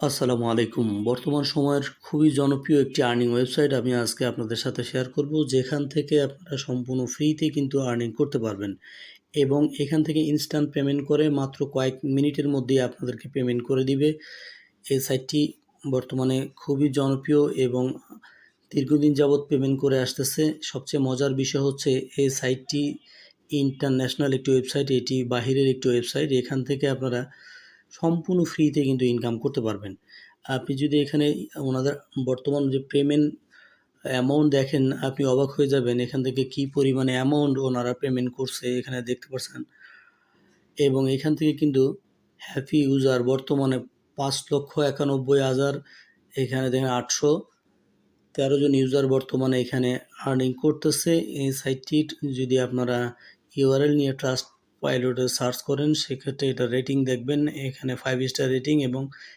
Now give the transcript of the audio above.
আসসালামু আলাইকুম। বর্তমান সময়ের খুবই জনপ্রিয় একটি আর্নিং ওয়েবসাইট আমি আজকে আপনাদের সাথে শেয়ার করব, যেখান থেকে আপনারা সম্পূর্ণ ফ্রিতে কিন্তু আর্নিং করতে পারবেন এবং এখান থেকে ইনস্ট্যান্ট পেমেন্ট করে মাত্র কয়েক মিনিটের মধ্যেই আপনাদেরকে পেমেন্ট করে দিবে। এই সাইটটি বর্তমানে খুবই জনপ্রিয় এবং দীর্ঘদিন যাবৎ পেমেন্ট করে আসতেছে। সবচেয়ে মজার বিষয় হচ্ছে এই সাইটটি ইন্টারন্যাশনাল একটি ওয়েবসাইট, এটি বাহিরের একটি ওয়েবসাইট। এখান থেকে আপনারা সম্পূর্ণ ফ্রিতে কিন্তু ইনকাম করতে পারবেন। আপনি যদি এখানে ওনাদের বর্তমান যে পেমেন্ট অ্যামাউন্ট দেখেন, আপনি অবাক হয়ে যাবেন এখান থেকে কী পরিমাণে অ্যামাউন্ট ওনারা পেমেন্ট করছে এখানে দেখতে পাচ্ছেন। এবং এখান থেকে কিন্তু হ্যাপি ইউজার বর্তমানে 5,91,000, এখানে দেখেন 813 জন ইউজার বর্তমানে এখানে আর্নিং করতেছে। এই সাইটটির যদি আপনারা ইউআরএল নিয়ে ট্রাস্ট পাইলটে সার্চ করেন, সেক্ষেত্রে এটা রেটিং দেখবেন, এখানে 5 স্টার রেটিং এবং